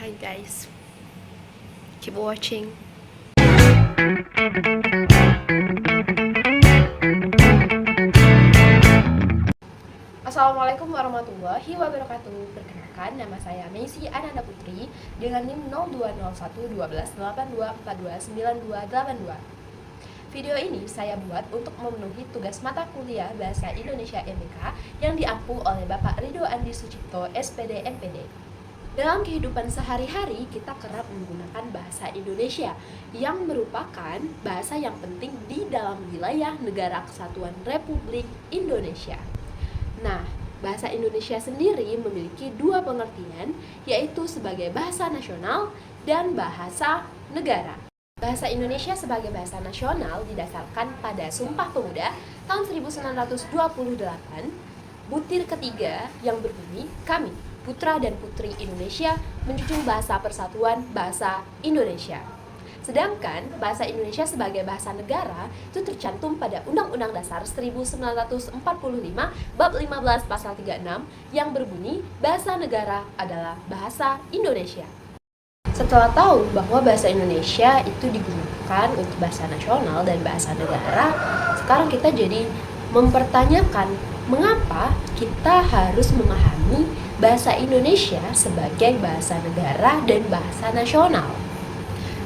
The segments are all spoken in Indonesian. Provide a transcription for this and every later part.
Hi guys, keep watching. Assalamualaikum warahmatullahi wabarakatuh. Perkenalkan, nama saya Messi Ananda Putri dengan NIM 02011282429282. Video ini saya buat untuk memenuhi tugas mata kuliah Bahasa Indonesia MBK yang diampu oleh Bapak Ridho Andi Sucipto, SPD MPD. Dalam kehidupan sehari-hari, kita kerap menggunakan bahasa Indonesia yang merupakan bahasa yang penting di dalam wilayah Negara Kesatuan Republik Indonesia. Nah, bahasa Indonesia sendiri memiliki dua pengertian, yaitu sebagai bahasa nasional dan bahasa negara. Bahasa Indonesia sebagai bahasa nasional didasarkan pada Sumpah Pemuda tahun 1928, butir ketiga yang berbunyi, kami, putra dan putri Indonesia, menjunjung bahasa persatuan bahasa Indonesia. Sedangkan bahasa Indonesia sebagai bahasa negara itu tercantum pada Undang-Undang Dasar 1945 bab 15 pasal 36 yang berbunyi bahasa negara adalah bahasa Indonesia. Setelah tahu bahwa bahasa Indonesia itu digunakan untuk bahasa nasional dan bahasa negara, sekarang kita jadi mempertanyakan mengapa kita harus memahami bahasa Indonesia sebagai bahasa negara dan bahasa nasional.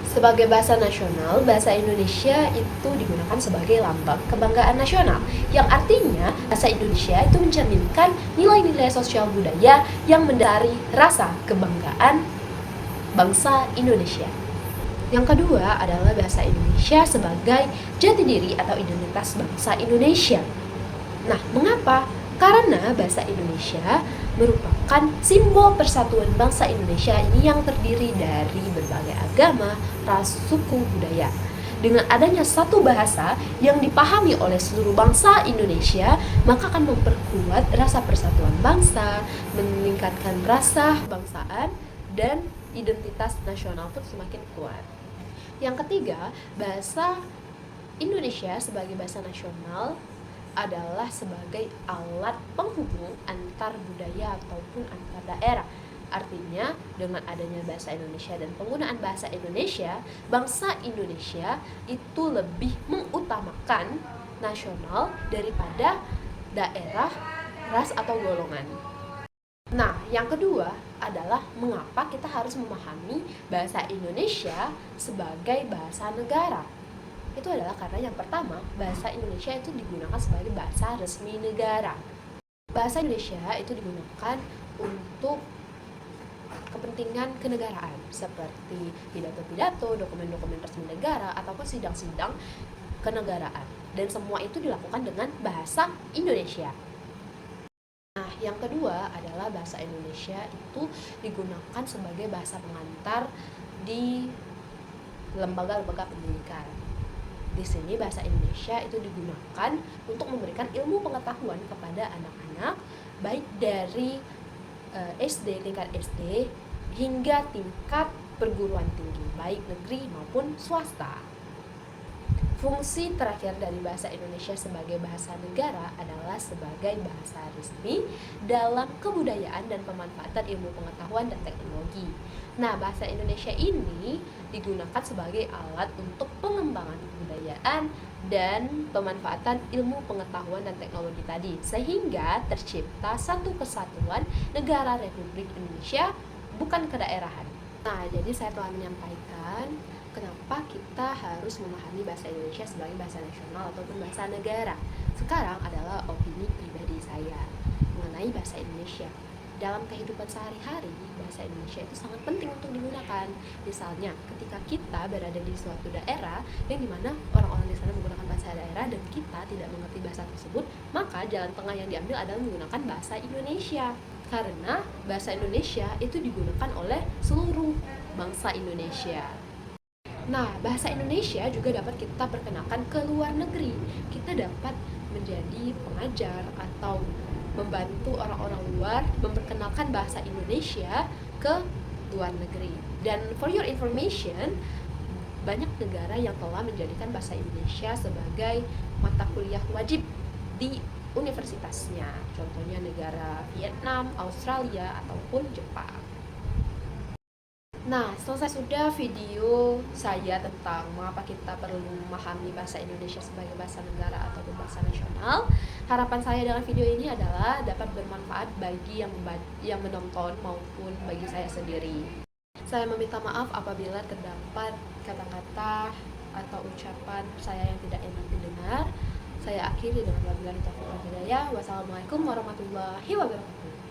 Sebagai bahasa nasional, bahasa Indonesia itu digunakan sebagai lambang kebanggaan nasional, yang artinya bahasa Indonesia itu mencerminkan nilai-nilai sosial budaya yang mendasari rasa kebanggaan bangsa Indonesia. Yang kedua adalah bahasa Indonesia sebagai jati diri atau identitas bangsa Indonesia. Nah, mengapa? Karena bahasa Indonesia merupakan simbol persatuan bangsa Indonesia ini yang terdiri dari berbagai agama, ras, suku, budaya. Dengan adanya satu bahasa yang dipahami oleh seluruh bangsa Indonesia, maka akan memperkuat rasa persatuan bangsa, meningkatkan rasa kebangsaan, dan identitas nasional pun semakin kuat. Yang ketiga, bahasa Indonesia sebagai bahasa nasional adalah sebagai alat penghubung antar budaya ataupun antar daerah. Artinya, dengan adanya bahasa Indonesia dan penggunaan bahasa Indonesia, bangsa Indonesia itu lebih mengutamakan nasional daripada daerah, ras, atau golongan. Nah, yang kedua adalah mengapa kita harus memahami bahasa Indonesia sebagai bahasa negara. Itu adalah karena yang pertama, bahasa Indonesia itu digunakan sebagai bahasa resmi negara. Bahasa Indonesia itu digunakan untuk kepentingan kenegaraan seperti pidato-pidato, dokumen-dokumen resmi negara, ataupun sidang-sidang kenegaraan. Dan semua itu dilakukan dengan bahasa Indonesia. Nah, yang kedua adalah bahasa Indonesia itu digunakan sebagai bahasa pengantar di lembaga-lembaga pendidikan. Di sini bahasa Indonesia itu digunakan untuk memberikan ilmu pengetahuan kepada anak-anak baik dari SD, tingkat SD hingga tingkat perguruan tinggi baik negeri maupun swasta. Fungsi terakhir dari bahasa Indonesia sebagai bahasa negara adalah sebagai bahasa resmi dalam kebudayaan dan pemanfaatan ilmu pengetahuan dan teknologi. Nah, bahasa Indonesia ini digunakan sebagai alat untuk pengembangan kebudayaan dan pemanfaatan ilmu pengetahuan dan teknologi tadi, sehingga tercipta satu kesatuan negara Republik Indonesia, bukan kedaerahan. Nah, jadi saya telah menyampaikan kenapa kita harus memahami bahasa Indonesia sebagai bahasa nasional ataupun bahasa negara. Sekarang adalah opini pribadi saya mengenai bahasa Indonesia. Dalam kehidupan sehari-hari, bahasa Indonesia itu sangat penting untuk digunakan. Misalnya, ketika kita berada di suatu daerah yang dimana orang-orang di sana menggunakan bahasa daerah dan kita tidak mengerti bahasa tersebut, maka jalan tengah yang diambil adalah menggunakan bahasa Indonesia. Karena bahasa Indonesia itu digunakan oleh seluruh bangsa Indonesia. Nah, bahasa Indonesia juga dapat kita perkenalkan ke luar negeri. Kita dapat menjadi pengajar atau membantu orang-orang luar memperkenalkan bahasa Indonesia ke luar negeri. Dan for your information, banyak negara yang telah menjadikan bahasa Indonesia sebagai mata kuliah wajib di universitasnya. Contohnya negara Vietnam, Australia, ataupun Jepang. Nah, selesai sudah video saya tentang mengapa kita perlu memahami bahasa Indonesia sebagai bahasa negara atau bahasa nasional. Harapan saya dengan video ini adalah dapat bermanfaat bagi yang menonton maupun bagi saya sendiri. Saya meminta maaf apabila terdapat kata-kata atau ucapan saya yang tidak enak didengar. Saya akhiri dengan wabillahi taufiq wal hidayah. Wassalamualaikum warahmatullahi wabarakatuh.